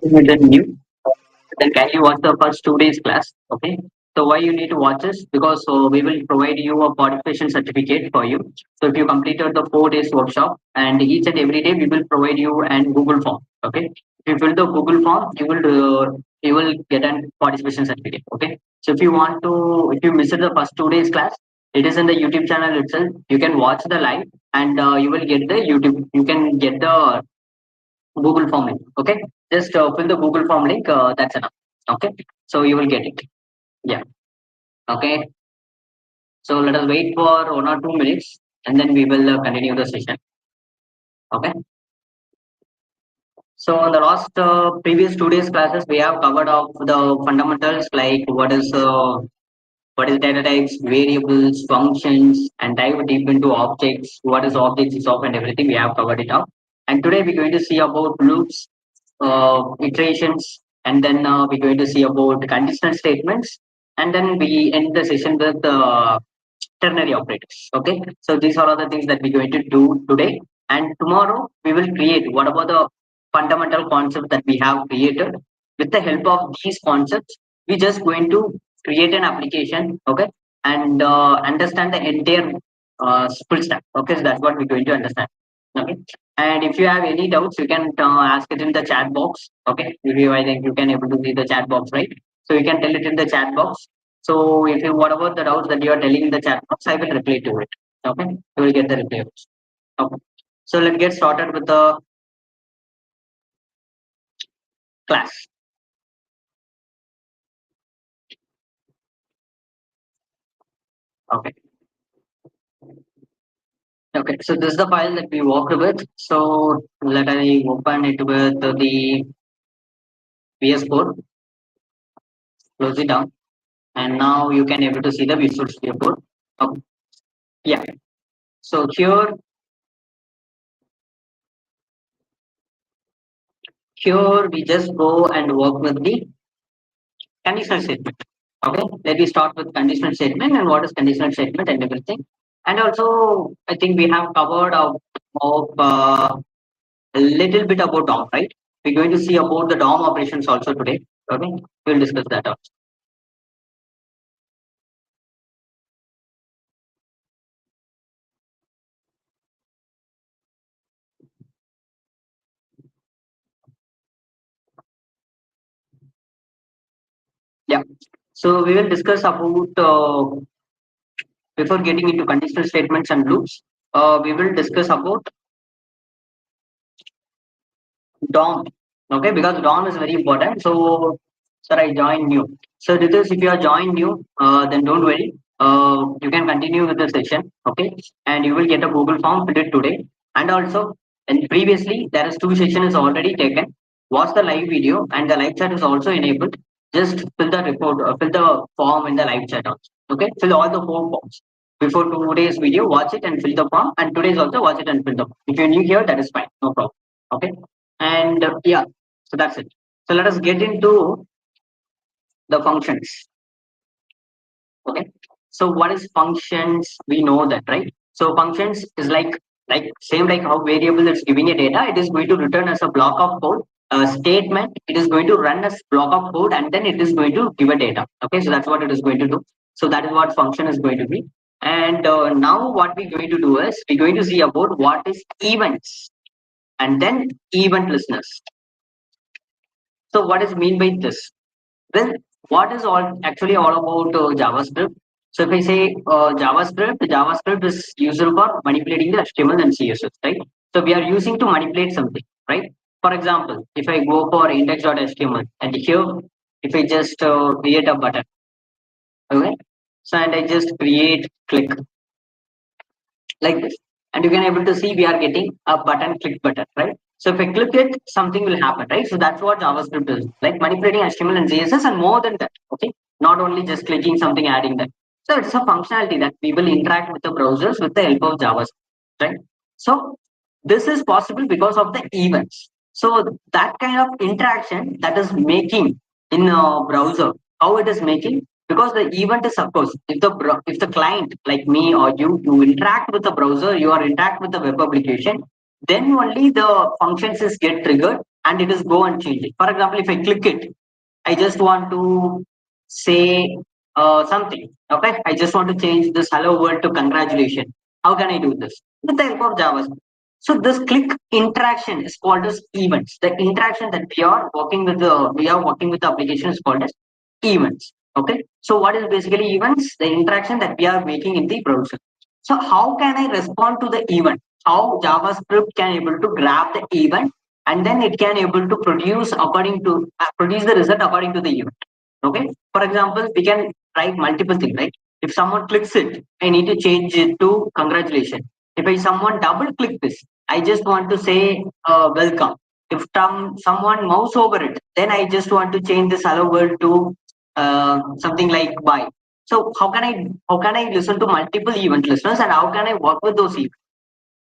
Then new. Then can you watch the first 2 days class? Okay. So why you need to watch this? Because we will provide you a participation certificate for you. So if you completed the 4 days workshop, and each and every day we will provide you an Google form. Okay. If you fill the Google form, you will get a participation certificate. Okay. So if you missed the first 2 days class, it is in the YouTube channel itself. You can watch the live, and you will get the YouTube. You can get the Google form link. Okay, just fill the Google form link. That's enough. Okay, so you will get it. Yeah. Okay. So let us wait for 1 or 2 minutes, and then we will continue the session. Okay. So in the last previous 2 days classes, we have covered up the fundamentals like what is data types, variables, functions, and dive deep into objects. What is objects of and everything we have covered it up. And today we're going to see about loops, iterations, and then we're going to see about conditional statements, and then we end the session with ternary operators. Okay, so these are all the things that we're going to do today, and tomorrow we will create whatever the fundamental concept that we have created. With the help of these concepts, we're just going to create an application. Okay, and understand the entire full stack. Okay, so that's what we're going to understand. Okay, and if you have any doubts, you can ask it in the chat box. Okay, if you, I think you can able to see the chat box, right? So you can tell it in the chat box. So if you whatever the doubts that you are telling in the chat box, I will reply to it. Okay, you will get the reply. Okay, so let's get started with the class. Okay. Okay, so this is the file that we worked with. So let I open it with the VS Code, close it down, and now you can able to see the Visual Studio Code. Okay. Yeah. So here we just go and work with the conditional statement. Okay, let me start with conditional statement and what is conditional statement and everything. And also, I think we have covered a little bit about DOM, right? We're going to see about the DOM operations also today. Okay, we'll discuss that also. Yeah. So we will discuss about before getting into conditional statements and loops. We will discuss about DOM. Okay, because DOM is very important. So, sir, I joined new. So, this if you are joined new, then don't worry. You can continue with the session. Okay, and you will get a Google form filled today. And also, and previously there is 2 sessions already taken. Watch the live video, and the live chat is also enabled. Just fill the report, fill the form in the live chat also. Okay, fill all the 4 forms. Before 2 days video, watch it and fill the form. And today's also watch it and fill the form. If you're new here, that is fine, no problem. Okay, and yeah, so that's it. So let us get into the functions. Okay, so what is functions? We know that, right? So functions is like same like how variable is giving a data, it is going to return as a block of code. A statement, it is going to run as block of code, and then it is going to give a data. Okay, so that's what it is going to do. So that is what function is going to be. And now what we're going to do is we're going to see about what is events, and then event listeners. So what is mean by this? Well, what is all actually all about JavaScript? So if I say JavaScript is used for manipulating the HTML and CSS, right? So we are using to manipulate something, right? For example, if I go for index.html and here, if I just create a button, okay? So and I just create click like this, and you can able to see we are getting a button click button, right? So if I click it, something will happen, right? So that's what JavaScript is, like manipulating HTML and CSS and more than that, okay? Not only just clicking something, adding that. So it's a functionality that we will interact with the browsers with the help of JavaScript, right? So this is possible because of the events. So that kind of interaction that is making in a browser, how it is making, because the event is supposed if the client like me or you interact with the browser, you are interact with the web application, then only the functions is get triggered and it is go and change it. For example, if I click it, I just want to say something, okay? I just want to change this hello world to congratulations. How can I do this with the help of JavaScript? So this click interaction is called as events. The interaction that we are working with the application is called as events. Okay. So what is basically events? The interaction that we are making in the browser. So how can I respond to the event? How JavaScript can able to grab the event and then it can able to produce the result according to the event. Okay. For example, we can write multiple things, right? If someone clicks it, I need to change it to congratulations. If I someone double click this, I just want to say welcome. If someone mouse over it, then I just want to change this hello world to something like bye. So how can I listen to multiple event listeners and how can I work with those events?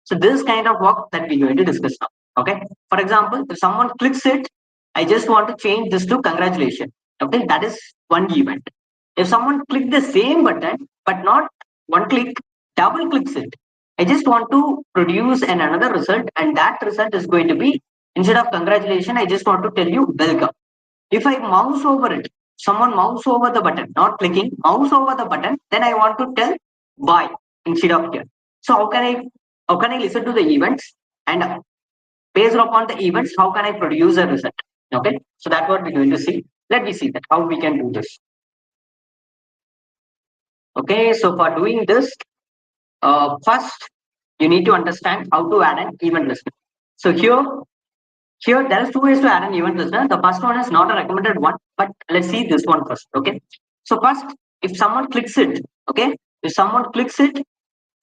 So this kind of work that we're going to discuss now. Okay. For example, if someone clicks it, I just want to change this to congratulations. Okay, that is one event. If someone click the same button but not one click, double clicks it, I just want to produce another result, and that result is going to be instead of congratulations, I just want to tell you welcome. If I mouse over it, someone mouse over the button, not clicking, mouse over the button, then I want to tell bye instead of here. So how can I listen to the events and based upon the events, how can I produce a result? Okay, so that's what we're going to see. Let me see that how we can do this. Okay, so for doing this, first you need to understand how to add an event listener. So here there's two ways to add an event listener. The first one is not a recommended one, but let's see this one first. Okay, so first, if someone clicks it, okay, if someone clicks it,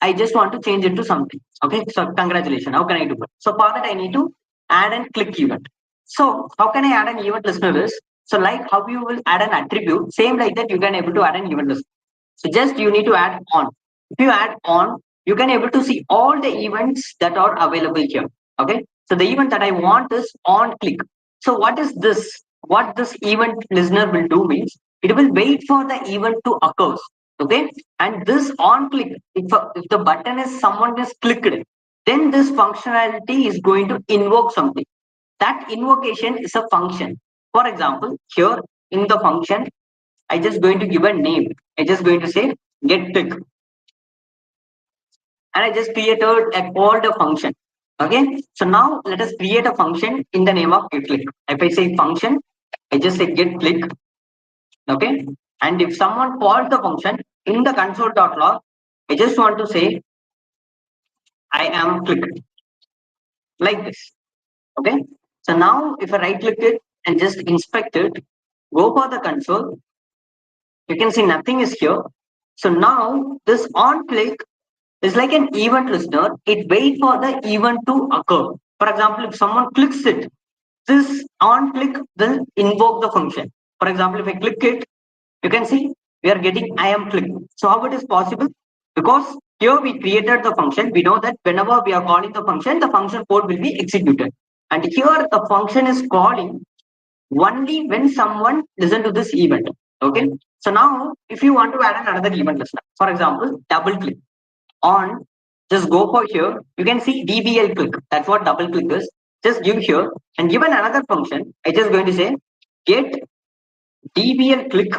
I just want to change it to something. Okay, so congratulations. How can I do it? So for that, I need to add and click event. So how can I add an event listener is, so like how you will add an attribute, same like that you can able to add an event listener. So just you need to add on. If you add on, you can able to see all the events that are available here. Okay. So the event that I want is on click. So what is this? What this event listener will do means it will wait for the event to occur. Okay. And this on click, if the button is someone is clicked, then this functionality is going to invoke something. That invocation is a function. For example, here in the function, I just going to give a name. I just going to say get click, and I just created a called a function. Okay. So now let us create a function in the name of get click. If I say function, I just say get click. Okay. And if someone calls the function in the console.log, I just want to say I am clicked like this. Okay. So now if I right click it and just inspect it, go for the console, you can see nothing is here. So now this on click is like an event listener. It waits for the event to occur. For example, if someone clicks it, this on click will invoke the function. For example, if I click it, you can see we are getting I am click. So how it is possible? Because here we created the function. We know that whenever we are calling the function code will be executed. And here the function is calling only when someone listen to this event. Okay. So now if you want to add another event listener, for example, double click on, just go for here. You can see DBL click. That's what double click is. Just give here and given another function. I just going to say get DBL click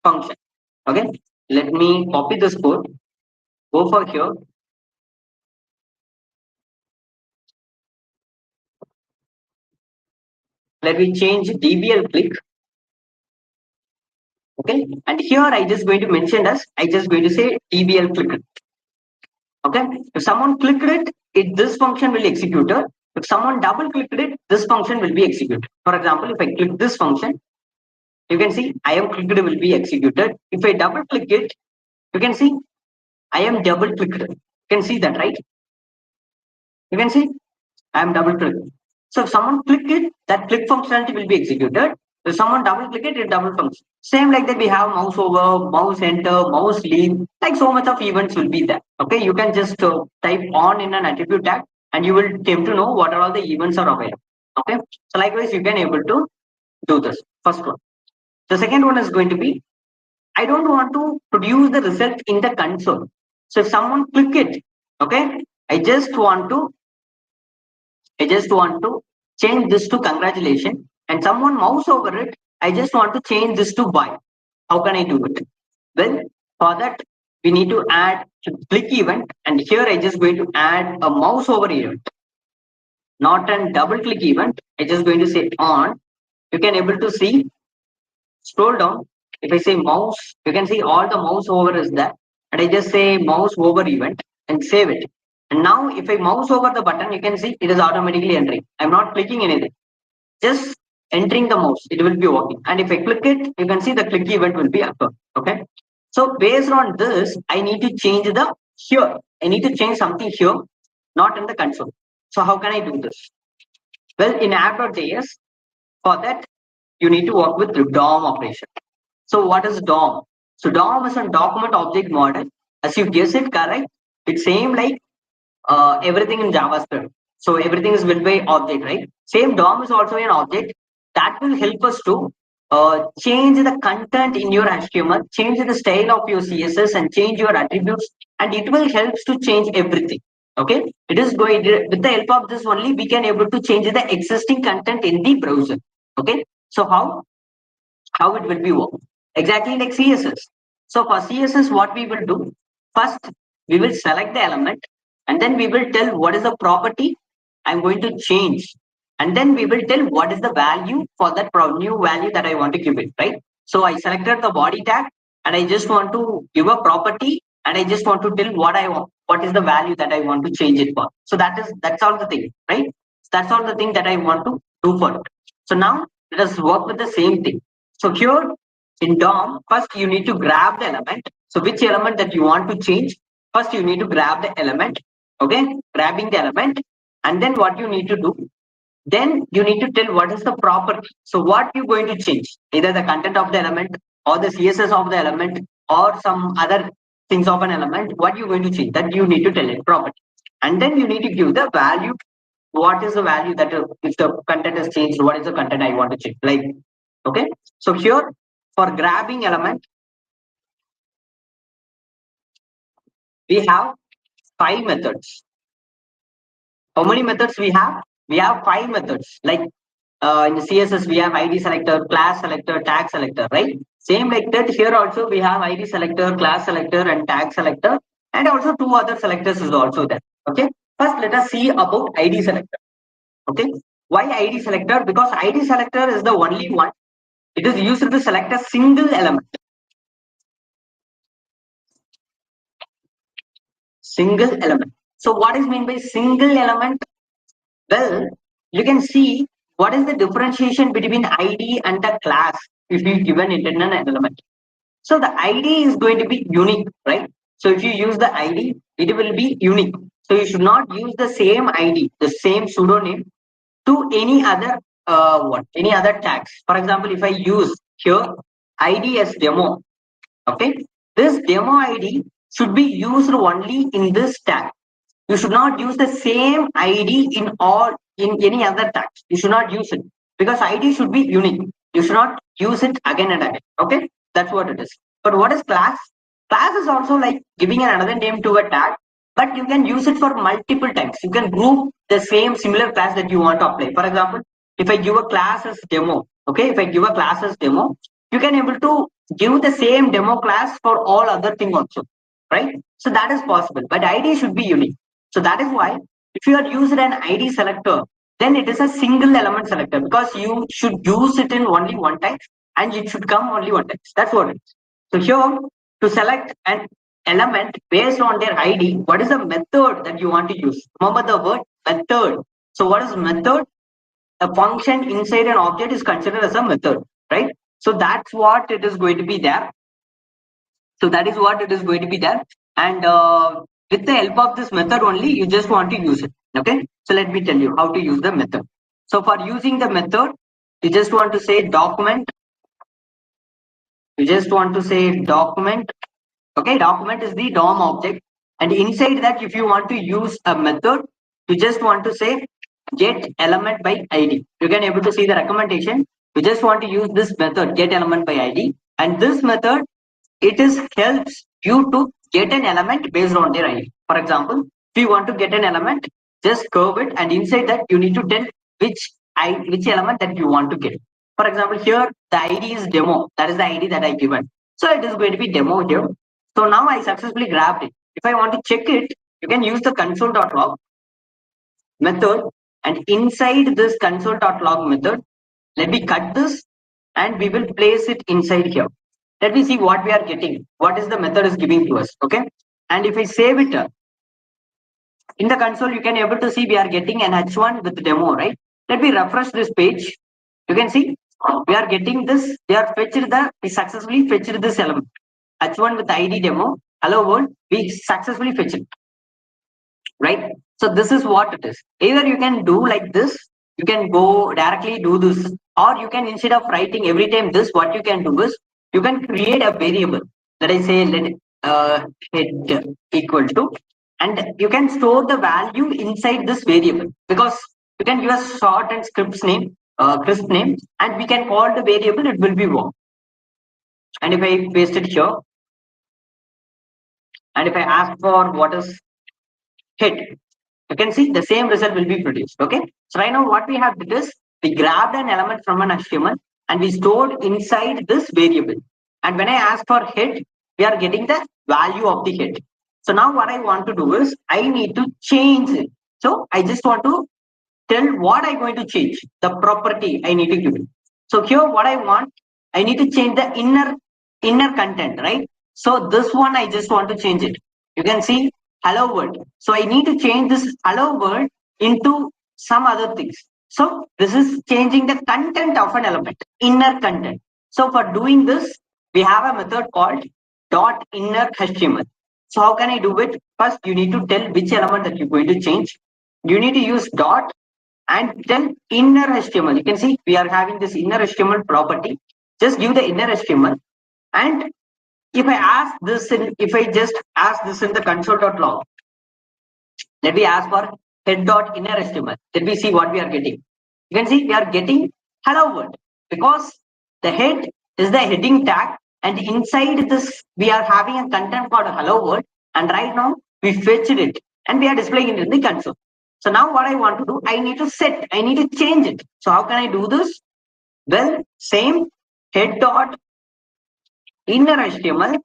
function. Okay. Let me copy this code. Go for here. Let me change DBL click Okay, and here I just going to mention as I just going to say DBL clicked. Okay, if someone clicked it, this function will execute it. If someone double clicked it, this function will be executed. For example, if I click this function, you can see I am clicked will be executed. If I double click it, you can see I am double clicked. You can see that, right? You can see I am double clicked. So if someone click it, that click functionality will be executed. If someone double click it, it double function. Same like that, we have mouse over, mouse enter, mouse leave. Like so much of events will be there. Okay, you can just type on in an attribute tag, and you will came to know what are all the events are available. Okay, so likewise you can able to do this first one. The second one is going to be I don't want to produce the result in the console. So if someone click it, okay, I just want to change this to congratulations, and someone mouse over it. I just want to change this to buy. How can I do it? Well, for that, we need to add click event, and here I just going to add a mouse over event, not a double click event. I just going to say on. You can able to see, scroll down. If I say mouse, you can see all the mouse over is there, and I just say mouse over event and save it. And now if I mouse over the button, you can see it is automatically entering. I'm not clicking anything, just entering the mouse, it will be working. And if I click it, you can see the click event will be occur. Okay, so based on this, I need to change the here. I need to change something here, not in the console. So how can I do this? Well, in app.js, for that you need to work with the DOM operation. So what is DOM? So DOM is a document object model. As you guess it correct, it's same like everything in JavaScript. So everything is built by object, right? Same DOM is also an object that will help us to change the content in your HTML, change the style of your CSS, and change your attributes, and it will help to change everything. Okay, it is going to, with the help of this only we can able to change the existing content in the browser. Okay, so how it will be work exactly like CSS. So for CSS, what we will do first, we will select the element, and then we will tell what is the property I'm going to change, and then we will tell what is the value for that new value that I want to give it, right? So I selected the body tag, and I just want to give a property, and I just want to tell what I want, what is the value that I want to change it for. So that's all the thing, right? That's all the thing that I want to do for it. So now let us work with the same thing. So here in DOM, first you need to grab the element. So which element that you want to change? First you need to grab the element. Okay, grabbing the element, and then what you need to do? Then you need to tell what is the property. So what you're going to change? Either the content of the element, or the CSS of the element, or some other things of an element. What you're going to change? That you need to tell it property, and then you need to give the value. What is the value that if the content is changed? What is the content I want to change? Like, okay. So here for grabbing element, we have 5 methods. How many methods we have? We have 5 methods. Like in the CSS, we have ID selector, class selector, tag selector, right? Same like that. Here also we have ID selector, class selector, and tag selector, and also 2 other selectors is also there. Okay. First, let us see about ID selector. Okay. Why ID selector? Because ID selector is the only one. It is used to select a single element. Single element. So what is meant by single element? Well, you can see what is the differentiation between ID and the class if you given it in an element. So the ID is going to be unique, right? So if you use the ID, it will be unique. So you should not use the same ID, the same pseudonym to any other any other tags. For example, if I use here ID as demo, okay, this demo ID should be used only in this tag. You should not use the same ID in any other tags. You should not use it because ID should be unique. You should not use it again and again. Okay, that's what it is. But what is class? Class is also like giving another name to a tag, but you can use it for multiple times. You can group the same similar class that you want to apply. For example, if I give a class as demo, okay, if I give a class as demo, you can able to give the same demo class for all other thing also, right? So that is possible, but ID should be unique. So that is why if you are using an ID selector, then it is a single element selector because you should use it in only one time. and it should come only one text. That's what it is. So here, to select an element based on their ID, what is the method that you want to use? Remember the word method. So what is method? A function inside an object is considered as a method, right? So that's what it is going to be there. So that is what it is going to be there. And with the help of this method only, you just want to use it. Okay. So let me tell you how to use the method. So for using the method, you just want to say document. You just want to say document. Okay. Document is the DOM object. And inside that, if you want to use a method, you just want to say get element by ID. You can able to see the recommendation. You just want to use this method get element by ID. And this method, it is helps you to get an element based on their ID. For example, if you want to get an element, just curve it, and inside that you need to tell which element that you want to get. For example, here the ID is demo. That is the ID that I given. So it is going to be demo here. So now I successfully grabbed it. If I want to check it, you can use the console.log method, and inside this console.log method, let me cut this and we will place it inside here. Let me see what we are getting, what is the method is giving to us. Okay, and if I save it in the console, you can able to see we are getting an h1 with demo, right? Let me refresh this page. You can see we are getting this. We successfully fetched this element h1 with ID demo. Hello world, we successfully fetched it, right? So this is what it is. Either you can do like this, you can go directly do this, or you can, instead of writing every time this, what you can do is you can create a variable that I say let head equal to, and you can store the value inside this variable, because you can give a short and crisp name, and we can call the variable, it will be warm. And if I paste it here, and if I ask for what is head, you can see the same result will be produced. Okay, so right now what we have did is we grabbed an element from an HTML and we stored inside this variable, and when I ask for head, we are getting the value of the head. So now what I want to do is I need to change it. So I just want to tell what I'm going to change, the property I need to give it. So here what I want, I need to change the inner content, right? So this one I just want to change it. You can see hello world. So I need to change this hello world into some other things. So this is changing the content of an element, inner content. So for doing this, we have a method called dot inner HTML. So how can I do it? First, you need to tell which element that you're going to change. You need to use dot and then inner HTML. You can see we are having this inner HTML property. Just give the inner HTML, and if I just ask this in the console.log, let me ask for head.inner HTML. Let me see what we are getting. You can see we are getting hello world, because the head is the heading tag, and inside this we are having a content called hello world, and right now we fetched it and we are displaying it in the console. So now what I want to do, I need to change it. So how can I do this? Well, same head dot inner HTML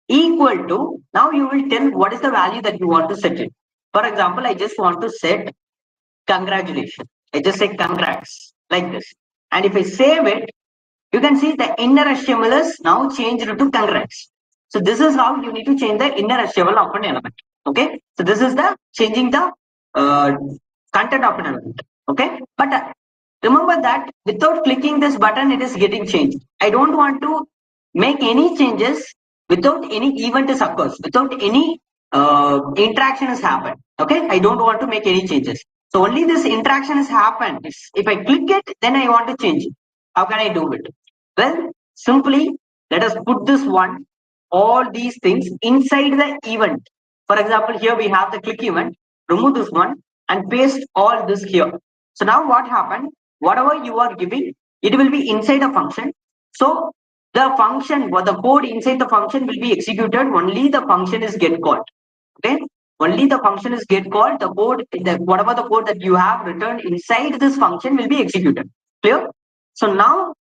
equal to, now you will tell what is the value that you want to set it. For example, I just want to set congratulations. I just say congrats like this. And if I save it, you can see the inner HTML is now changed to congrats. So this is how you need to change the inner HTML of an element. Okay. So this is the changing the content of an element. Okay. But remember that without clicking this button, it is getting changed. I don't want to make any changes without any event is occurs, without any interaction has happened. Okay. I don't want to make any changes. So only this interaction has happened. If I click it, then I want to change it. How can I do it? Well, simply let us put this one, all these things inside the event. For example, here we have the click event, remove this one and paste all this here. So now what happened? Whatever you are giving, it will be inside a function. So the function or the code inside the function will be executed, only the function is get called. Okay, only the function is get called, the code, whatever the code that you have written inside this function will be executed. Clear? So now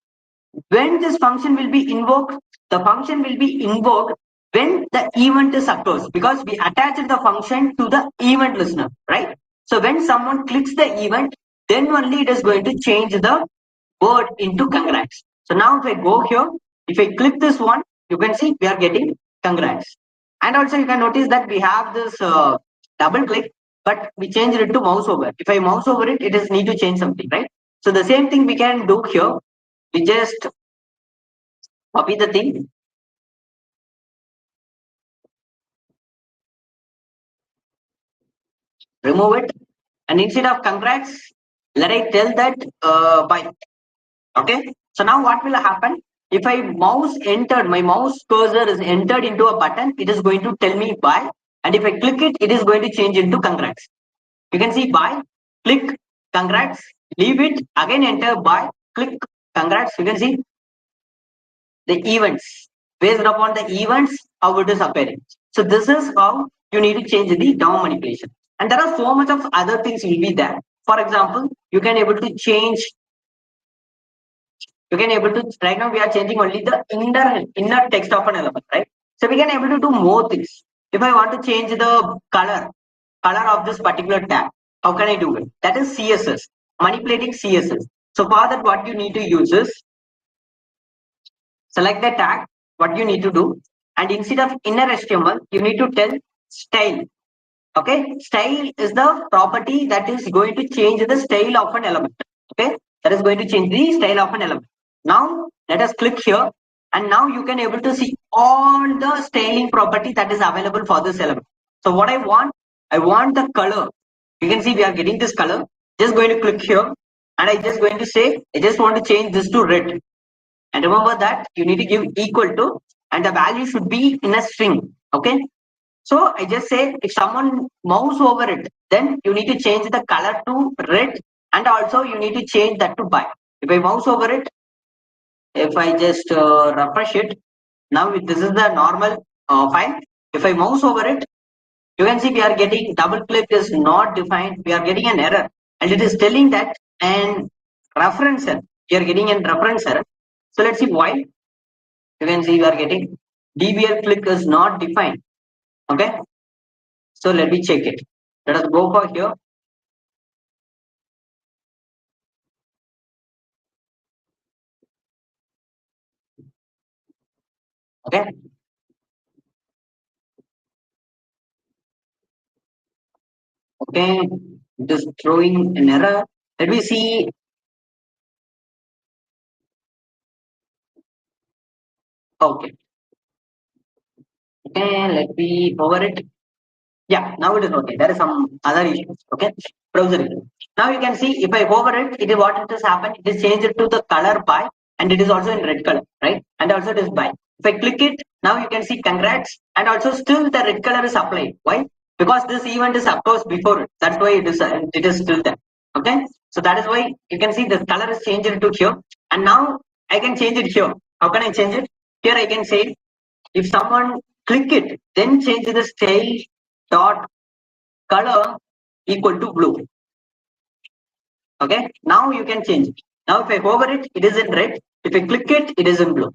when this function will be invoked, the function will be invoked when the event is occurs, because we attached the function to the event listener, right? So when someone clicks the event, then only it is going to change the word into congrats. So now if I go here, if I click this one, you can see we are getting congrats. And also you can notice that we have this double click, but we changed it to mouse over. If I mouse over it, it is need to change something, right? So the same thing we can do here. We just copy the thing, remove it, and instead of congrats, let I tell that bye. Okay. So now what will happen? If I mouse entered, my mouse cursor is entered into a button, it is going to tell me bye. And if I click it, it is going to change into congrats. You can see bye, click, congrats, leave it, again enter bye, click, congrats. You can see the events. Based upon the events, how it is appearing. So this is how you need to change the DOM manipulation. And there are so much of other things will be there. For example, you can able to change, you can able to, right now we are changing only the inner text of an element, right? So we can able to do more things. If I want to change the color of this particular tag, how can I do it? That is CSS, manipulating CSS. So for that, what you need to use is select the tag, what you need to do, and instead of inner HTML, you need to tell style. Okay, style is the property that is going to change the style of an element. Okay, that is going to change the style of an element. Now let us click here, and now you can able to see all the styling property that is available for this element. So what I want the color. You can see we are getting this color. Just going to click here, and I just going to say I just want to change this to red. And remember that you need to give equal to, and the value should be in a string. Okay, so I just say if someone mouse over it, then you need to change the color to red, and also you need to change that to buy. If I mouse over it, if I just refresh it, now this is the normal file. If I mouse over it, you can see we are getting double click is not defined. We are getting an error, and it is telling that an reference error. We are getting a reference error. So let's see why. You can see we are getting DBL click is not defined. Okay. So let me check it. Let us go for here. Okay. Okay. It is throwing an error. Let me see. Okay. Okay. Let me over it. Yeah, now it is okay. There is some other issues. Okay. Browser issue. Now you can see if I hover it, it is what it has happened. It is changed to the color by, and it is also in red color, right? And also it is by. If I click it, now you can see congrats, and also still the red color is applied. Why? Because this event is opposed before it. That's why it is still there. Okay. So that is why you can see the color is changed to here. And now I can change it here. How can I change it? Here I can say if someone click it, then change the style dot color equal to blue. Okay, now you can change it. Now if I hover it, it is in red. If I click it, it is in blue.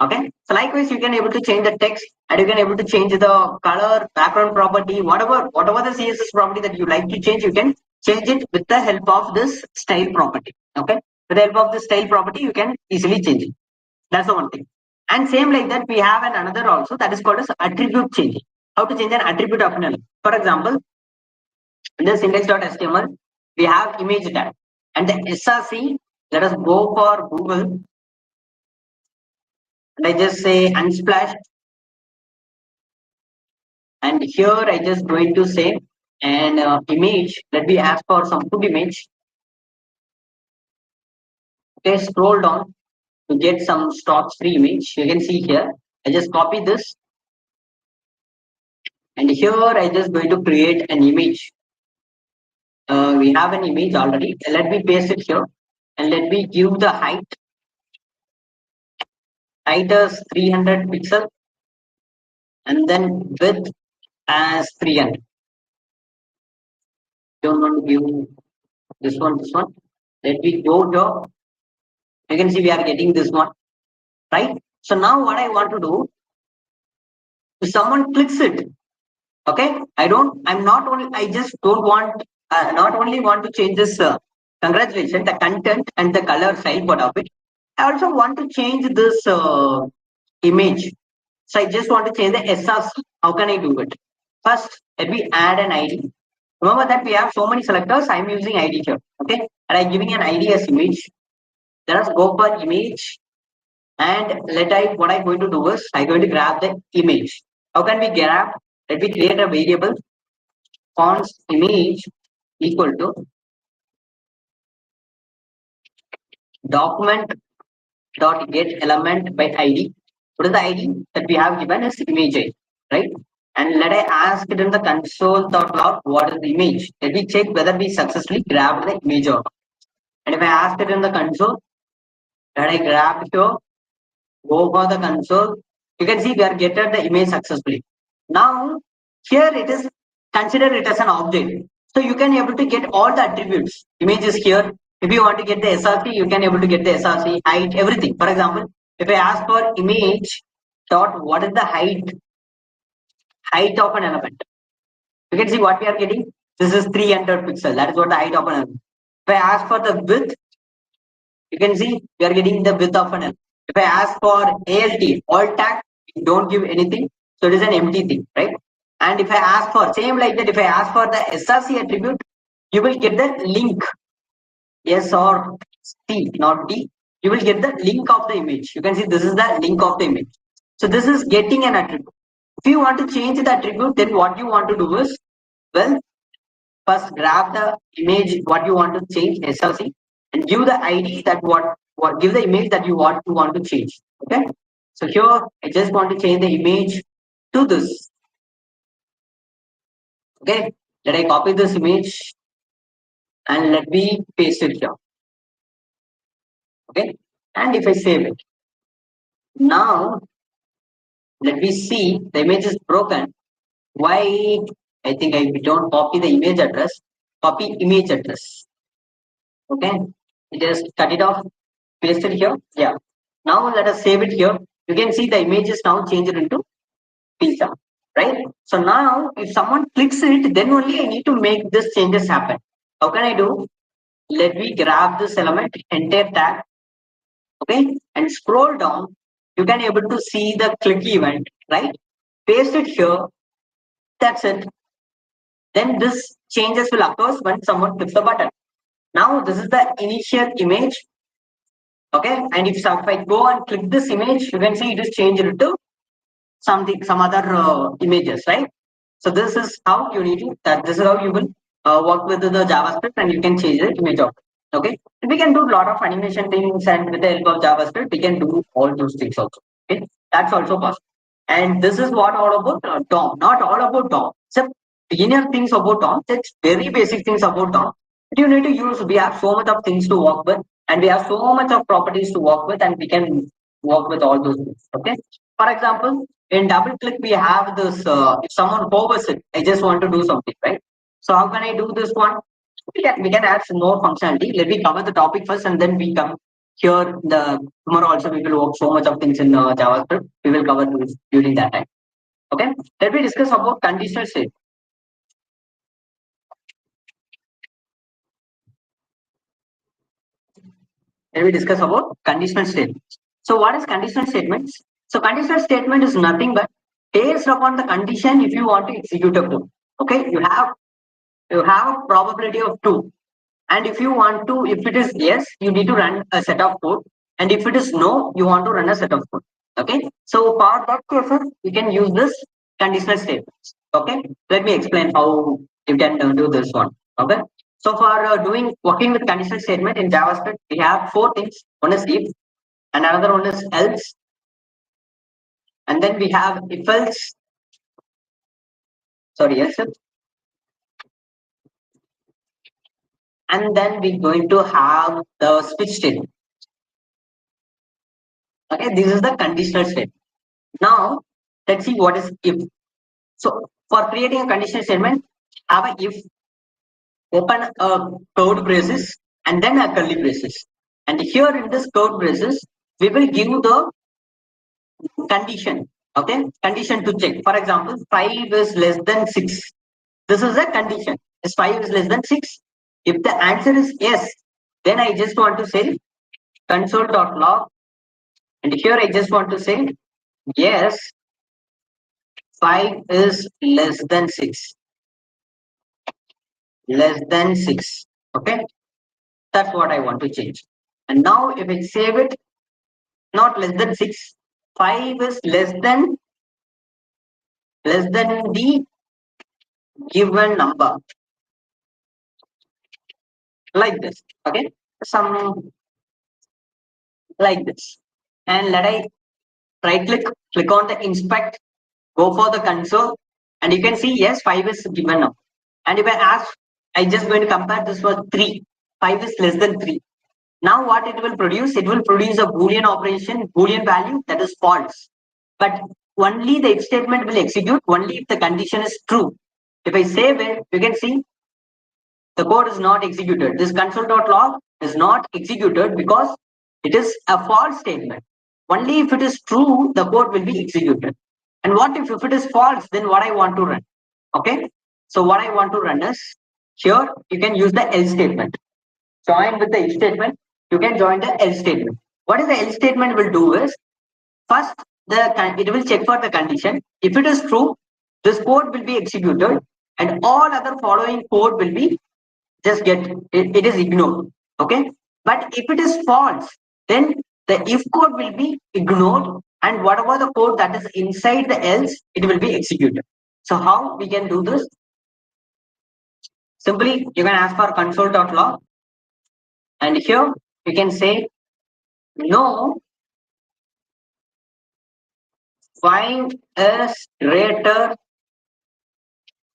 Okay, so likewise you can able to change the text, and you can able to change the color, background property, whatever the CSS property that you like to change, you can change it with the help of this style property. Okay, with the help of the style property, you can easily change it. That's the one thing. And same like that, we have another also that is called as attribute changing. How to change an attribute of an element. For example, in this index.html, we have image tag, and the src. Let us go for Google, and I just say unsplash, and here I just going to say an image. Let me ask for some good image. Okay, scroll down to get some stock free image. You can see here. I just copy this, and here I just going to create an image. We have an image already. Let me paste it here, and let me give the height. Height as 300 pixel, and then width as 300. Don't want to give this one. Let me go here. You can see we are getting this one, right? So now what I want to do, if someone clicks it, okay, I just don't want, not only want to change this congratulations, the content and the color style part of it. I also want to change this image. So I just want to change the SRC. How can I do it? First, let me add an ID. Remember that we have so many selectors. I'm using ID here. Okay. And I'm giving an ID as image. Let us go for image. And what I'm going to do is I'm going to grab the image. How can we grab? Let me create a variable fonts image equal to document dot get element by ID. What is the ID that we have given is image ID, right? And let I ask it in the console.log what is the image. Let me check whether we successfully grabbed the image or not. And if I ask it in the console, let I grab here, go for the console. You can see we are getting the image successfully. Now here it is consider it as an object. So you can able to get all the attributes. Image is here. If you want to get the SRC, you can able to get the SRC, height, everything. For example, if I ask for image dot what is the height of an element, you can see what we are getting. This is 300 pixels. That is what the height of an element. If I ask for the width, you can see we are getting the width of an element. If I ask for alt tag, don't give anything. So it is an empty thing, right? And if I ask for same like that, if I ask for the SRC attribute, you will get the link. S or C, not D. You will get the link of the image. You can see this is the link of the image. So this is getting an attribute. If you want to change the attribute, then what you want to do is, well, first grab the image what you want to change SRC and give the ID that what give the image that you want to change. Okay. So here I just want to change the image to this. Okay. Let I copy this image and let me paste it here. Okay. And if I save it, now let me see the image is broken. Why? I think I don't copy the image address, copy image address. Okay, just cut it off, paste it here. Yeah. Now let us save it here. You can see the image is now changed into pizza, right? So now if someone clicks it, then only I need to make this changes happen. How can I do? Let me grab this element, enter tag, okay, and scroll down. You can able to see the click event, right? Paste it here. That's it. Then this changes will occur when someone clicks the button. Now this is the initial image. Okay, and if I go and click this image, you can see it is changed to some other images, right? So this is how you need to this is how you will work with the JavaScript and you can change the image of it. Okay, we can do a lot of animation things, and with the help of JavaScript, we can do all those things also. Okay, that's also possible. And this is what all about DOM, not all about DOM. So beginner things about DOM, that's very basic things about DOM. But you need to use. We have so much of things to work with, and we have so much of properties to work with, and we can work with all those things. Okay. For example, in double click, we have this. If someone hovers it, I just want to do something, right? So how can I do this one? We can add some more functionality. Let me cover the topic first, and then we come here. Tomorrow also we will work so much of things in JavaScript. We will cover this during that time. Okay. Let me discuss about conditional state. Let me discuss about conditional statements. So what is conditional statements? So conditional statement is nothing but based upon the condition if you want to execute a code. Okay, you have a probability of 2. And if you want to, if it is yes, you need to run a set of code. And if it is no, you want to run a set of code. Okay. So for that cases, you can use this conditional statements. Okay. Let me explain how you can do this one. Okay. So for working with conditional statement in JavaScript, we have 4 things. One is if, and another one is else, and then we have if else. Sorry, else, and then we're going to have the switch statement. Okay, this is the conditional statement. Now let's see what is if. So for creating a conditional statement, have a if, open a curly braces and then a curly braces. And here in this curly braces, we will give the condition. Okay, condition to check. For example, 5 is less than 6. This is a condition. Is 5 is less than 6? If the answer is yes, then I just want to say console.log, and here I just want to say yes, 5 is less than 6. Less than 6. Okay, that's what I want to change. And now if I save it, not less than 6, 5 is less than the given number, like this. Okay, some like this. And let I right click on the inspect, go for the console, and you can see yes, 5 is given now. And if I ask, I just going to compare this for 3. 5 is less than 3. Now what it will produce? It will produce a Boolean operation, Boolean value that is false. But only the if statement will execute only if the condition is true. If I save it, you can see the code is not executed. This console.log is not executed because it is a false statement. Only if it is true, the code will be executed. And what if it is false? Then what I want to run? Okay. So what I want to run is here you can use the else statement. Join with the if statement. You can join the else statement. What is the else statement will do is first it will check for the condition. If it is true, this code will be executed, and all other following code will be just it is ignored. Okay, but if it is false, then the if code will be ignored, and whatever the code that is inside the else, it will be executed. So how we can do this? Simply you can ask for console.log, and here you can say no, 5 is greater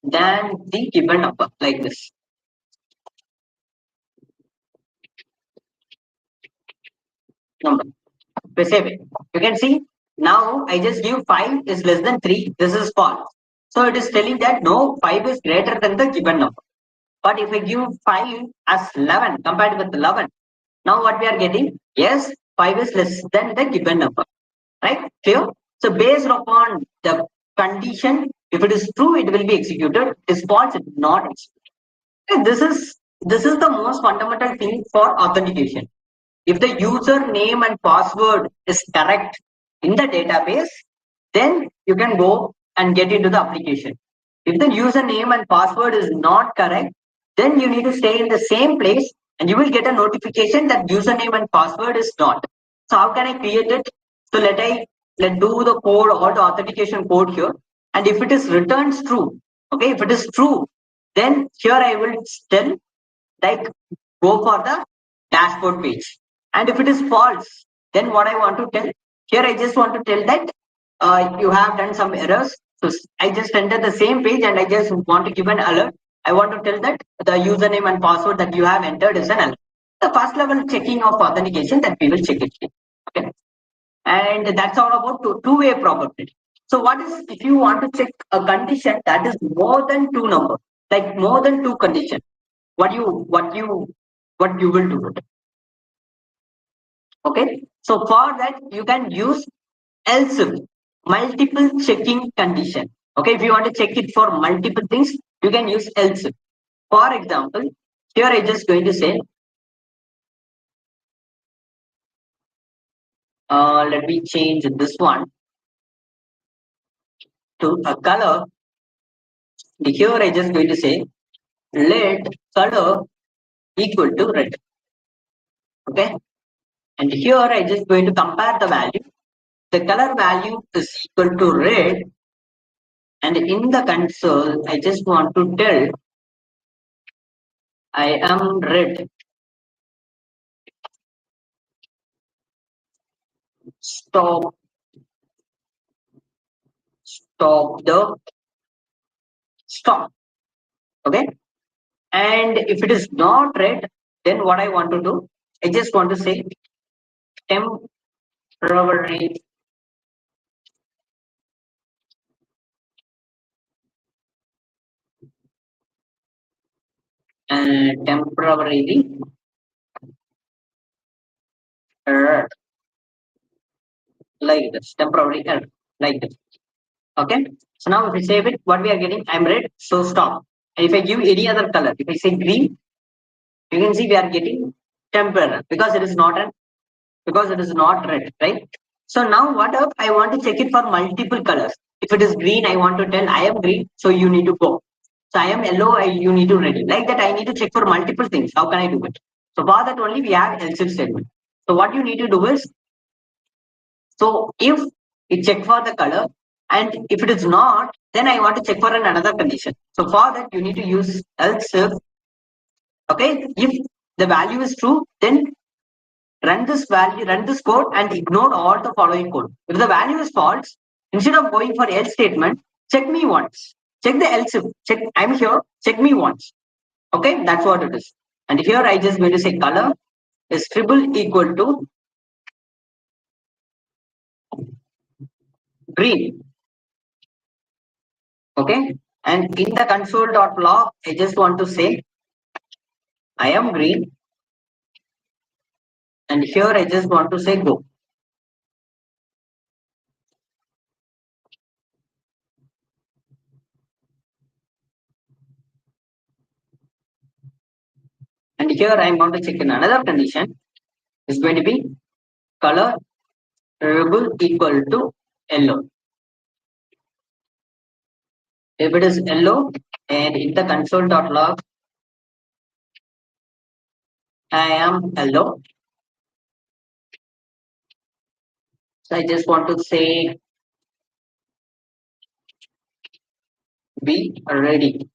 than the given number, like this. Number. We save it. You can see now I just give 5 is less than 3. This is false. So it is telling that no, 5 is greater than the given number. But if I give 5 as 11 compared with 11, now what we are getting? Yes, 5 is less than the given number. Right? Clear? So based upon the condition, if it is true, it will be executed. If it is false, it will not execute. And this is the most fundamental thing for authentication. If the user name and password is correct in the database, then you can go and get into the application. If the username and password is not correct, then you need to stay in the same place and you will get a notification that username and password is not. So how can I create it? So let do the code or the authentication code here. And if it is returns true, okay, if it is true, then here I will tell like go for the dashboard page. And if it is false, then what I want to tell here, I just want to tell that you have done some errors. So I just enter the same page and I just want to give an alert. I want to tell that the username and password that you have entered is an alert. The first level checking of authentication that we will check it here. Okay. And that's all about two-way probability. So what is if you want to check a condition that is more than 2 numbers, like more than 2 conditions, what you will do? Okay, so for that you can use else if, multiple checking condition. Okay, if you want to check it for multiple things, you can use else if. For example, here I just going to say let me change this one to a color. Here I just going to say let color equal to red. Okay, and here I just going to compare the value. The color value is equal to red, and in the console I just want to tell I am red. Stop the stop. Okay, and if it is not red, then what I want to do, I just want to say temporary temporarily error, like this, temporary error, like this. Okay, so now if we save it, what we are getting, I'm red, so stop. And if I give any other color, if I say green, you can see we are getting temporary because it is not an because it is not red, right? So now what if I want to check it for multiple colors? If it is green, I want to tell I am green, so you need to go. So I am yellow, you need to ready. Like that, I need to check for multiple things. How can I do it? So for that only we have else if statement. So what you need to do is, so if you check for the color, and if it is not, then I want to check for another condition. So for that you need to use else if. Okay, if the value is true, then run this code and ignore all the following code. If the value is false, instead of going for else statement, check me once. Check the else if. Check, I'm here, check me once. Okay, that's what it is. And here I just going to say color is triple equal to green. Okay, and in the console.log, I just want to say I am green, and here I just want to say go. And here I am going to check in another condition. Is going to be color triple equal to yellow. If it is yellow, and in the console.log, I am yellow. So I just want to say be ready.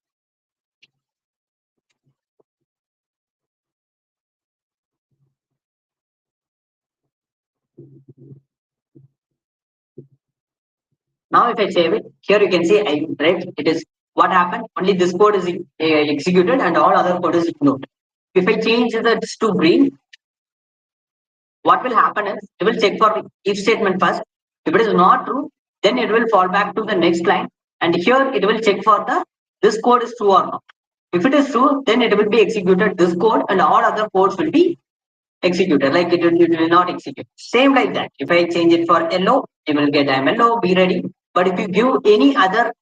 Now if I save it, here you can see I read it is what happened. Only this code is executed and all other code is ignored. If I change this to green, what will happen is it will check for if statement first. If it is not true, then it will fall back to the next line, and here it will check for the this code is true or not. If it is true, then it will be executed this code and all other codes will be executed. Like it will not execute. Same like that. If I change it for yellow, it will get I'm yellow, be ready. But if you give any other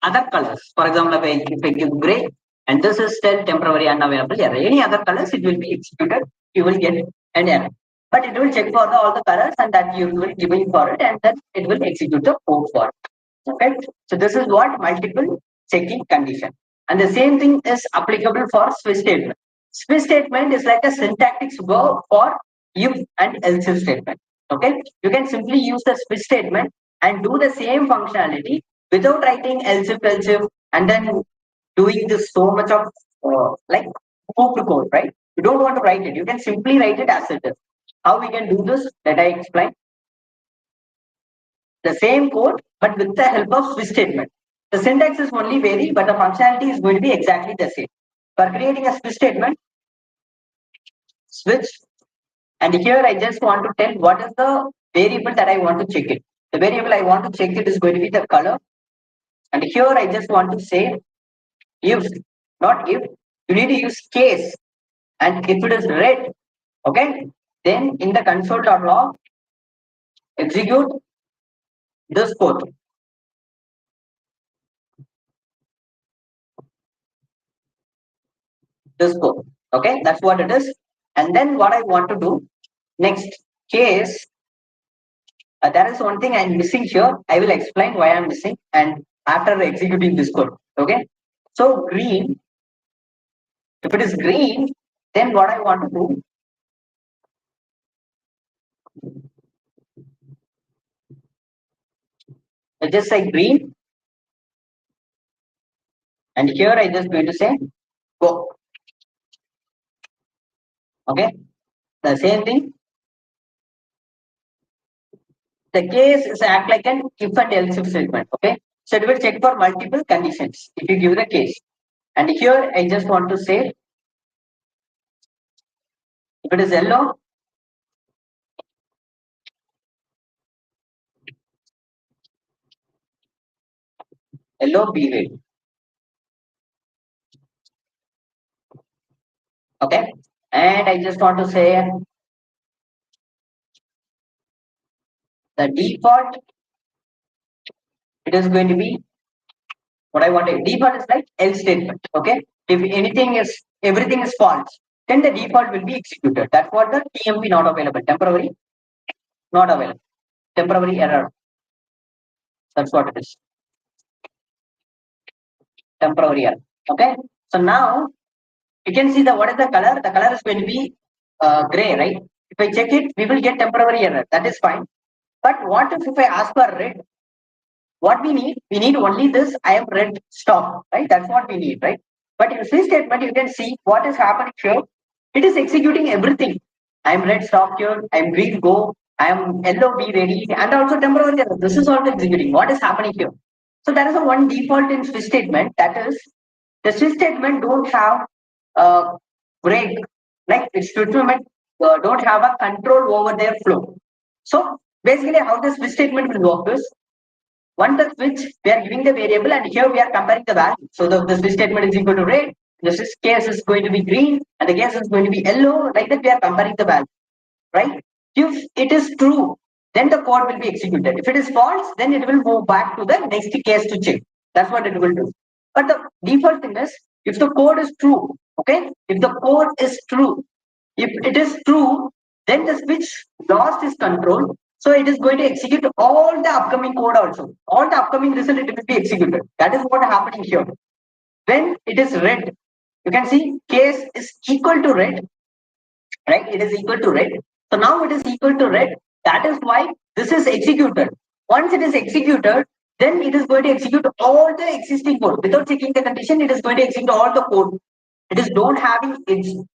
colors, for example, if I give gray and this is still temporary unavailable error, any other colors, it will be executed. You will get an error. But it will check for all the colors and that you will give it for it, and then it will execute the code for it. Okay. So this is what multiple checking condition. And the same thing is applicable for switch statement. Switch statement is like a syntactic verb for if and else if statement. Okay. You can simply use the switch statement and do the same functionality without writing else if, and then doing this so much of like code, right? You don't want to write it. You can simply write it as it is. How we can do this? Let I explain. The same code, but with the help of switch statement. The syntax is only vary, but the functionality is going to be exactly the same. For creating a switch statement, switch, and here I just want to tell what is the variable that I want to check it. The variable I want to check it is going to be the color, and here I just want to say if, not if. You need to use case, and if it is red, okay, then in the console.log, execute this code. This code. Okay, that's what it is. And then what I want to do next case, there is one thing I'm missing here. I will explain why I'm missing and after executing this code. Okay, so green, if it is green, then what I want to do, I just say green, and here I just going to say go. Okay, the same thing. The case is act like an if and else if statement. Okay, so it will check for multiple conditions if you give the case. And here I just want to say if it is yellow, yellow be red. Okay, and I just want to say the default, it is going to be what I want. Default is like else statement. Okay, if everything is false, then the default will be executed. That's what the TMP not available temporary. not available. Temporary error. That's what it is. Temporary error. Okay. So now you can see the what is the color? The color is going to be gray, right? If I check it, we will get temporary error. That is fine. But what if I ask for red? What we need only this I am red stop, right? That's what we need, right? But in this statement, you can see what is happening here. It is executing everything. I am red stop here, I am green go, I am yellow be ready, and also temporary error. This is also executing. What is happening here? So there is a one default in switch statement, that is the switch statement don't have a break, like its statement don't have a control over their flow. So basically how the switch statement will work is, one the switch, we are giving the variable and here we are comparing the value. So the switch statement is equal to red, the switch case is going to be green, and the case is going to be yellow. Like that, we are comparing the value, right? If it is true, then the code will be executed. If it is false, then it will move back to the next case to check. That's what it will do. But the default thing is, if the code is true, okay, if the code is true, if it is true, then the switch lost its control. So it is going to execute all the upcoming code also. All the upcoming result it will be executed. That is what happening here. When it is red, you can see case is equal to red, right? It is equal to red. So now it is equal to red. That is why this is executed. Once it is executed, then it is going to execute all the existing code without checking the condition. It is going to execute all the code. It is don't have any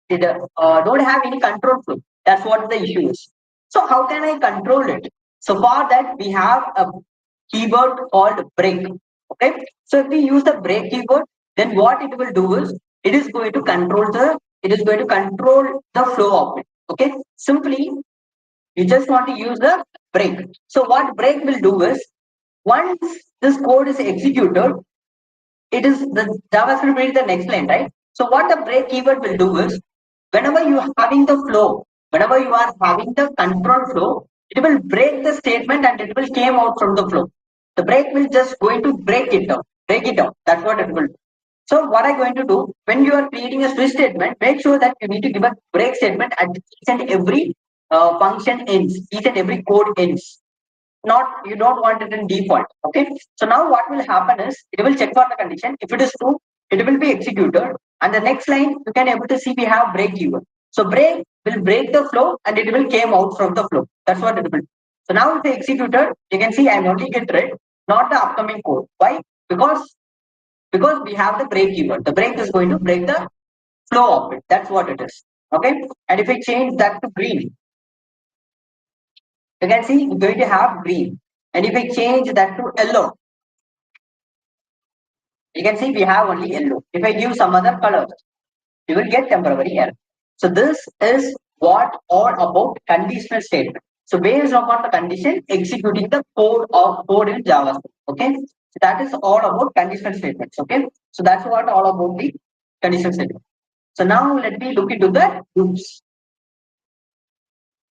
control flow. That's what the issue is. So how can I control it? So for that we have a keyword called break. Okay. So if we use the break keyword, then what it will do is it is going to control the flow of it. Okay. Simply you just want to use the break. So what break will do is, once this code is executed, it is the JavaScript will the next line, right? So what the break keyword will do is, whenever you are having the flow, whenever you are having the control flow, it will break the statement and it will came out from the flow. The break will just going to break it down. That's what it will do. So what I'm going to do, when you are creating a switch statement, make sure that you need to give a break statement at each and every function ends, each and every code ends. Not, you don't want it in default. Okay. So now what will happen is, it will check for the condition. If it is true, it will be executed. And the next line you can able to see we have break keyword. So break will break the flow and it will came out from the flow. That's what it will do. So now if they executed, you can see I'm only get red, not the upcoming code. Why? Because we have the break keyword. The break is going to break the flow of it. That's what it is. Okay. And if I change that to green, you can see we're going to have green. And if I change that to yellow, you can see we have only yellow. If I give some other colors, you will get temporary error. So this is what all about conditional statement. So based upon the condition, executing the code in JavaScript. Okay. So that is all about conditional statements. Okay. So that's what all about the conditional statement. So now let me look into the loops.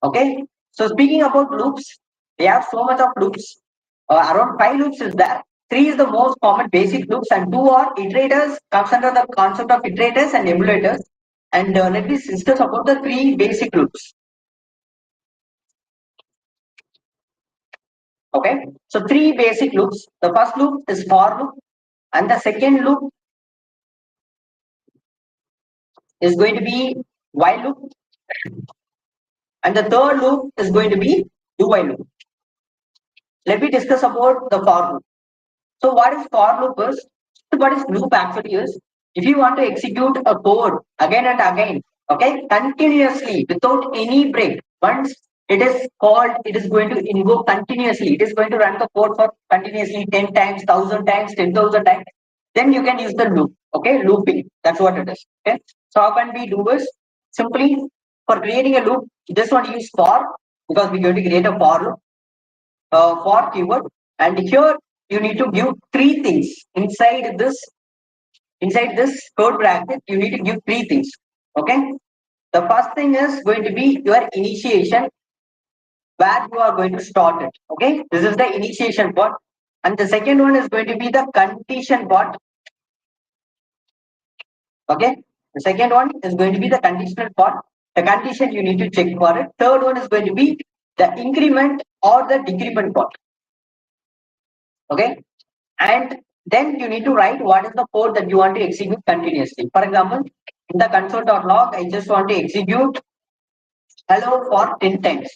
Okay. So speaking about loops, we have so much of loops. Around 5 loops is there. 3 is the most common basic loops, and 2 are iterators, comes under the concept of iterators and emulators. And let me discuss about the 3 basic loops. Okay, so 3 basic loops. The first loop is for loop, and the second loop is going to be while loop, and the third loop is going to be do while loop. Let me discuss about the for loop. So what is for loop is? What is loop actually is? If you want to execute a code again and again, okay, continuously without any break, once it is called, it is going to invoke continuously. It is going to run the code for continuously 10 times, 1,000 times, 10,000 times. Then you can use the loop. Okay, looping. That's what it is. Okay. So how can we do is, simply for creating a loop, you just want to use for, because we're going to create a for loop. For keyword, and here you need to give 3 things inside this code bracket. You need to give 3 things. Okay, the first thing is going to be your initiation, where you are going to start it. Okay, this is the initiation part, and the second one is going to be the condition part. Okay, the second one is going to be the conditional part. The condition you need to check for it. Third one is going to be the increment or the decrement part. Okay, and then you need to write what is the code that you want to execute continuously. For example, in the console.log, I just want to execute hello for 10 times.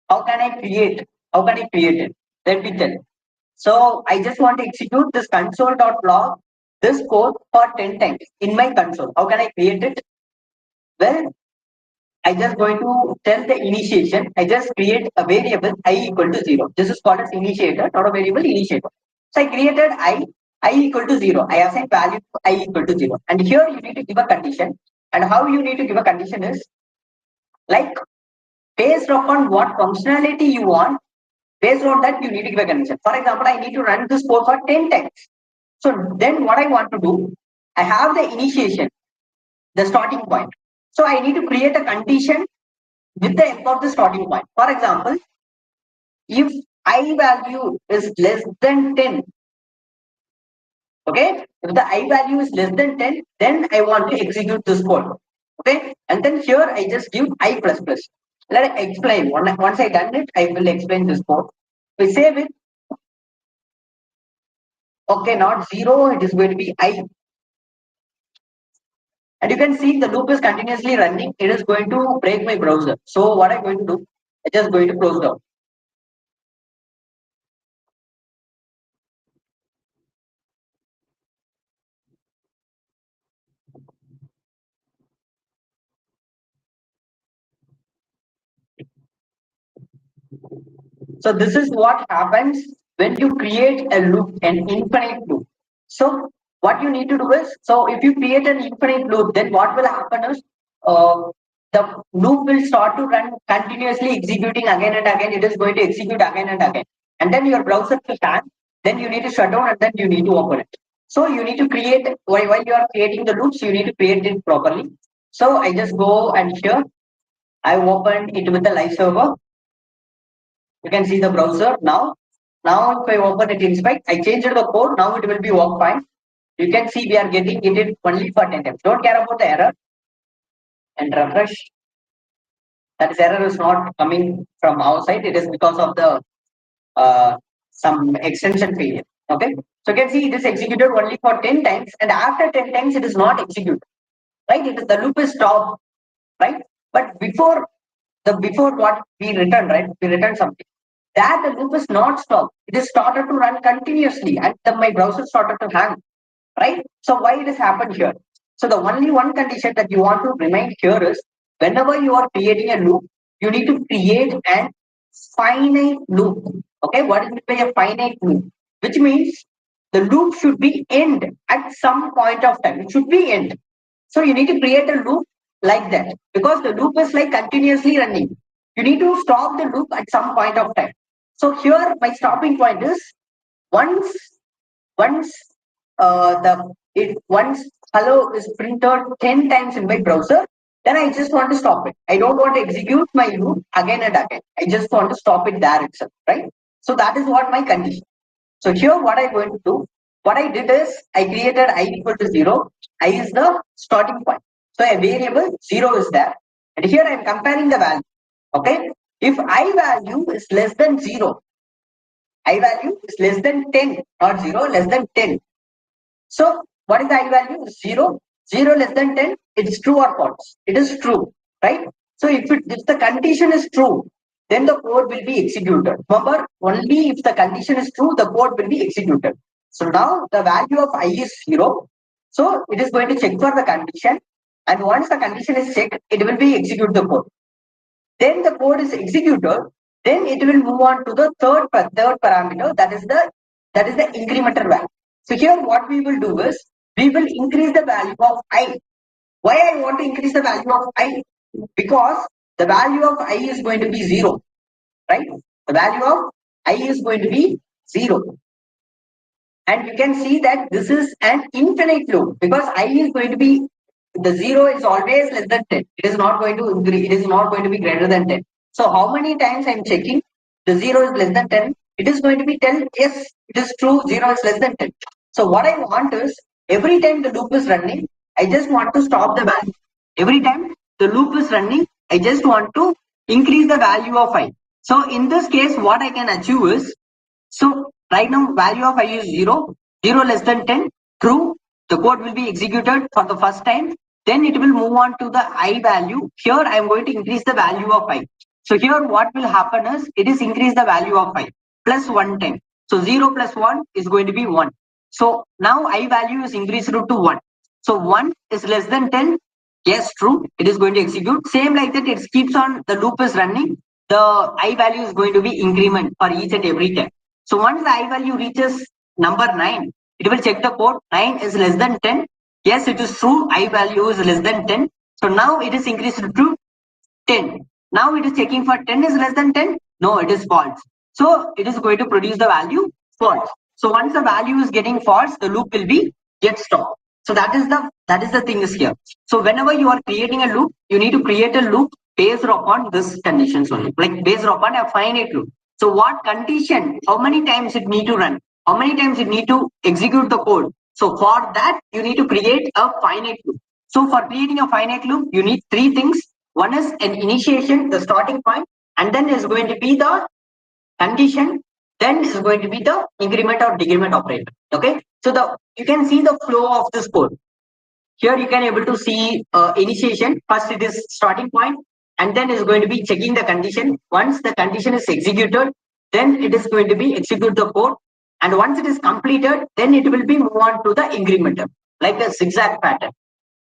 How can I create? How can I create it? Let me tell. So I just want to execute this console.log, this code for 10 times in my console. How can I create it? Well, I just going to tell the initiation. I just create a variable I equal to 0. This is called as initiator, not a variable initiator. So I created I equal to 0. I assign value to I equal to 0. And here you need to give a condition. And how you need to give a condition is like based upon what functionality you want, based on that you need to give a condition. For example, I need to run this code for 10 times. So then what I want to do, I have the initiation, the starting point. So I need to create a condition with the help of the starting point. For example, if I value is less than 10, okay, if the I value is less than 10, then I want to execute this code. Okay, and then here I just give I plus plus. Let me explain. Once I done it, I will explain this code. We save it. Okay, not 0, it is going to be I. And you can see the loop is continuously running. It is going to break my browser. So what I'm going to do, I'm just going to close down. So this is what happens when you create a loop, an infinite loop. So what you need to do is, so if you create an infinite loop, then what will happen is uh, the loop will start to run continuously, executing again and again. It is going to execute again and again. And then your browser will hang. Then you need to shut down and then you need to open it. So you need to create, while you are creating the loops, you need to create it properly. So I just go and here, I open it with the live server. You can see the browser now. Now if I open it inspect, I changed the code. Now it will be work fine. You can see we are getting it only for 10 times. Don't care about the error and refresh. That error is not coming from our side. It is because of the some extension failure. Okay. So you can see it is executed only for 10 times, and after 10 times it is not executed. Right? It is the loop is stopped. Right? But before what we return, right? We return something. That the loop is not stopped. It is started to run continuously, and my browser started to hang. Right? So why it has happened here? So the only one condition that you want to remind here is whenever you are creating a loop, you need to create a finite loop. Okay, what is meant by a finite loop? Which means the loop should be end at some point of time. It should be end. So you need to create a loop like that because the loop is like continuously running. You need to stop the loop at some point of time. So here my stopping point is once once once hello is printed 10 times in my browser, then I just want to stop it. I don't want to execute my loop again and again. I just want to stop it there itself, right? So that is what my condition. So here what I'm going to do, what I did is I created I equal to 0. I is the starting point. So a variable 0 is there. And here I'm comparing the value. Okay. If I value is less than 0, I value is less than 10, not 0, less than 10. So what is the I value? 0. 0 less than 10, it's true or false? It is true, right? So if the condition is true, then the code will be executed. Remember, only if the condition is true, the code will be executed. So now the value of I is 0. So it is going to check for the condition. And once the condition is checked, it will be execute the code. Then the code is executed. Then it will move on to the third parameter. That is the incremental value. So here what we will do is we will increase the value of I. Why I want to increase the value of I? Because the value of I is going to be 0, right? The value of I is going to be 0. And you can see that this is an infinite loop because I is going to be, the 0 is always less than 10. It is not going to increase, it is not going to be greater than 10. So how many times I'm checking the 0 is less than 10? It is going to be 10. Yes, it is true, 0 is less than 10. So what I want is every time the loop is running, I just want to stop the value. Every time the loop is running, I just want to increase the value of I. So in this case, what I can achieve is, so right now value of I is 0, 0 less than 10, true. The code will be executed for the first time. Then it will move on to the I value. Here I am going to increase the value of I. So here what will happen is, it is increase the value of I plus 1 time. So 0 plus 1 is going to be 1. So now I value is increased to 1. So 1 is less than 10. Yes, true. It is going to execute. Same like that, it keeps on, the loop is running. The I value is going to be increment for each and every time. So once the I value reaches number 9, it will check the code. 9 is less than 10. Yes, it is true. I value is less than 10. So now it is increased to 10. Now it is checking for 10 is less than 10. No, it is false. So it is going to produce the value false. So once the value is getting false, the loop will be get stopped. So that is the thing is here. So whenever you are creating a loop, you need to create a loop based upon this conditions only, like based upon a finite loop. So what condition, how many times it need to run, how many times it need to execute the code. So for that, you need to create a finite loop. So for creating a finite loop, you need three things. One is an initiation, the starting point, and then is going to be the condition, then is going to be the increment or decrement operator. Okay, so you can see the flow of this code. Here you can able to see initiation. First it is starting point, and then is going to be checking the condition. Once the condition is executed, then it is going to be execute the code, and once it is completed, then it will be move on to the incrementer, like a zigzag pattern.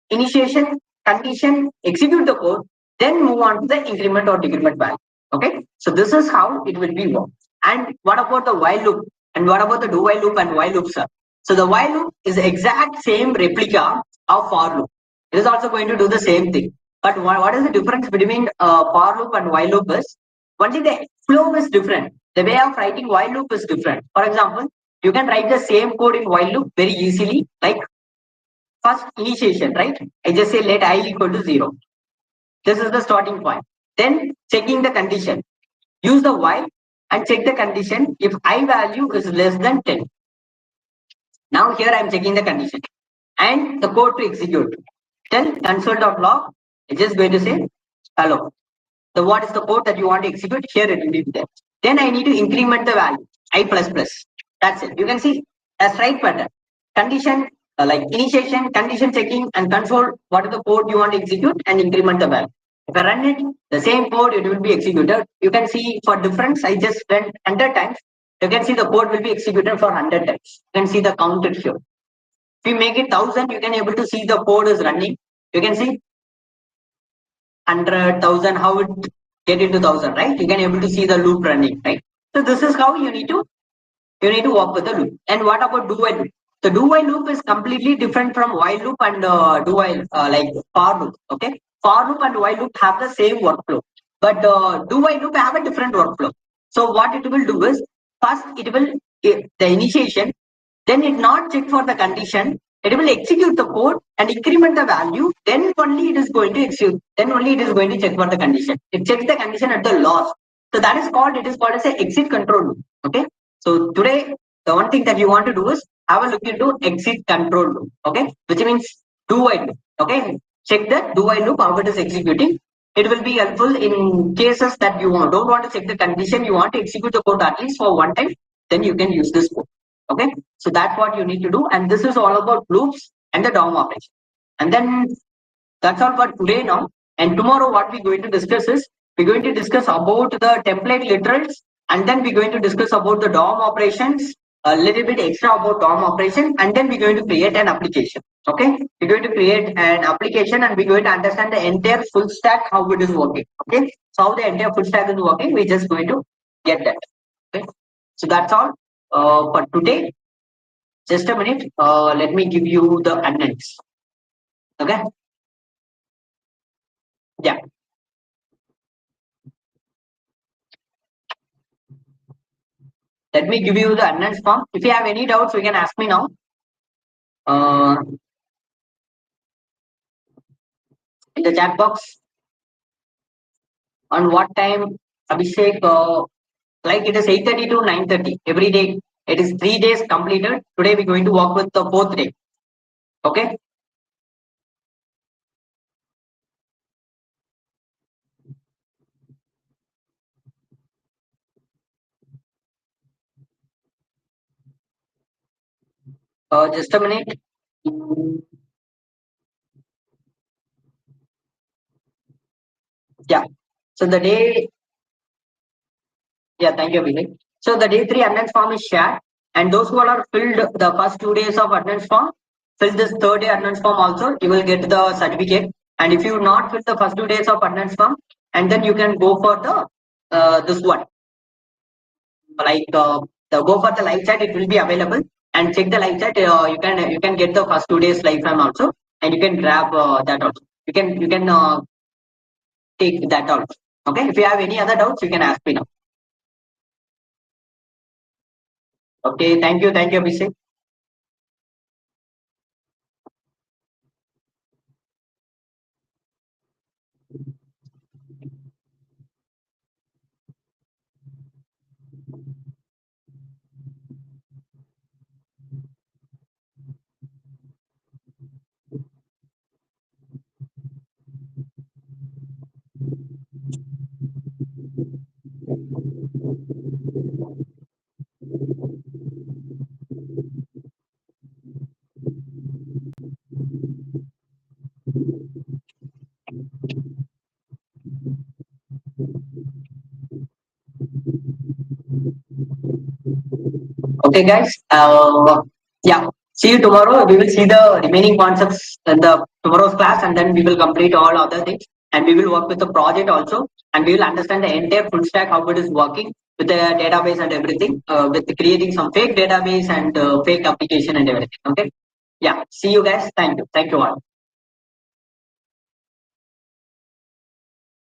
Initiation, condition, execute the code, then move on to the increment or decrement value. Okay, so this is how it will be work. And what about the while loop? And what about the do while loop and while loop, sir? So the while loop is the exact same replica of for loop. It is also going to do the same thing. But what is the difference between for loop and while loop is, only the flow is different. The way of writing while loop is different. For example, you can write the same code in while loop very easily, like first initiation, right? I just say let I equal to 0. This is the starting point. Then checking the condition. Use the while and check the condition if I value is less than 10. Now here I am checking the condition and the code to execute. Tell console.log, it's just going to say hello. So what is the code that you want to execute? Here it will be there. Then I need to increment the value I plus plus. That's it. You can see a straight pattern. Condition like initiation, condition checking, and control what is the code you want to execute and increment the value. If I run it, the same code it will be executed. You can see for difference, I just ran 100 times. You can see the code will be executed for 100 times. You can see the counted here. If we make it 1000, you can able to see the code is running. You can see 100,000, how it get into 1000, right? You can able to see the loop running, right? So this is how you need to work with the loop. And what about do while loop? The do while loop is completely different from while loop and do while like for loop. Okay, for loop and while loop have the same workflow, but do while loop have a different workflow. So what it will do is, first it will the initiation, then it not check for the condition. It will execute the code and increment the value. Then only it is going to execute. Then only it is going to check for the condition. It checks the condition at the loss. So that is called, it is called as a exit control loop. Okay. So today, the one thing that you want to do is have a look into exit control loop. Okay. Which means do while loop. Okay. Check the do while loop, how it is executing. It will be helpful in cases that you don't want to check the condition. You want to execute the code at least for one time. Then you can use this code. Okay, so that's what you need to do, and this is all about loops and the DOM operation. And then that's all for today now. And tomorrow, what we're going to discuss is, we're going to discuss about the template literals, and then we're going to discuss about the DOM operations, a little bit extra about DOM operation, and then we're going to create an application. Okay, we're going to create an application, and we're going to understand the entire full stack, how it is working. Okay, so how the entire full stack is working, we're just going to get that. Okay, so that's all for today. Just a minute. Let me give you the attendance. Okay. Yeah. Let me give you the attendance form. If you have any doubts, you can ask me now. In the chat box. On what time, Abhishek? Like it is 8:30 to 9:30 every day. It is 3 days completed. Today we're going to work with the 4th day. Okay. Just a minute. Yeah. So the day, yeah, thank you, Vivek. So the day three attendance form is shared, and those who are filled the first 2 days of attendance form, fill this third day attendance form also. You will get the certificate. And if you not fill the first 2 days of attendance form, and then you can go for the this one, like the go for the live chat. It will be available, and check the live chat. You can get the first 2 days live time also, and you can grab that also. You can take that also. Okay. If you have any other doubts, you can ask me now. Okay. Thank you. Thank you, Abhishek. Okay, guys. Yeah. See you tomorrow. We will see the remaining concepts in the tomorrow's class, and then we will complete all other things. And we will work with the project also, and we will understand the entire full stack how it is working with the database and everything, with creating some fake database and fake application and everything. Okay. Yeah. See you guys. Thank you. Thank you all.